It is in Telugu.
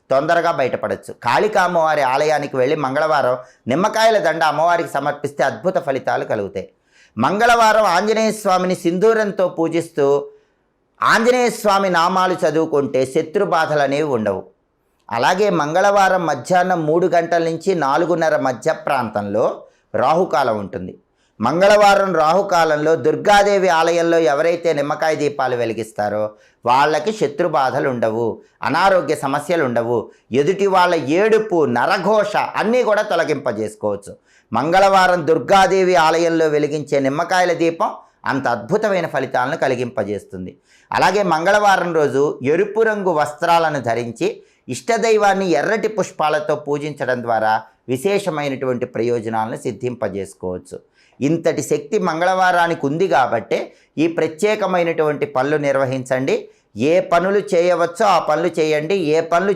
తొందరగా బయటపడవచ్చు. కాళికా అమ్మవారి ఆలయానికి వెళ్ళి మంగళవారం నిమ్మకాయల దండ అమ్మవారికి సమర్పిస్తే అద్భుత ఫలితాలు కలుగుతాయి. మంగళవారం ఆంజనేయ స్వామిని సింధూరంతో పూజిస్తూ ఆంజనేయ స్వామి నామాలు చదువుకుంటే శత్రు బాధలు అనేవి ఉండవు. అలాగే మంగళవారం మధ్యాహ్నం 3 గంటల నుంచి 4:30 మధ్య ప్రాంతంలో రాహుకాలం ఉంటుంది. మంగళవారం రాహుకాలంలో దుర్గాదేవి ఆలయంలో ఎవరైతే నిమ్మకాయ దీపాలు వెలిగిస్తారో వాళ్ళకి శత్రు బాధలు ఉండవు, అనారోగ్య సమస్యలు ఉండవు, ఎదుటి వాళ్ళ ఏడుపు నరఘోష అన్నీ కూడా తొలగింపజేసుకోవచ్చు. మంగళవారం దుర్గాదేవి ఆలయంలో వెలిగించే నిమ్మకాయల దీపం అంత అద్భుతమైన ఫలితాలను కలిగింపజేస్తుంది. అలాగే మంగళవారం రోజు ఎరుపు రంగు వస్త్రాలను ధరించి ఇష్టదైవాన్ని ఎర్రటి పుష్పాలతో పూజించడం ద్వారా విశేషమైనటువంటి ప్రయోజనాలను సిద్ధింపజేసుకోవచ్చు. ఇంతటి శక్తి మంగళవారానికి ఉంది కాబట్టే ఈ ప్రత్యేకమైనటువంటి పనులు నిర్వహించండి. ఏ పనులు చేయవచ్చో ఆ పనులు చేయండి. ఏ పనులు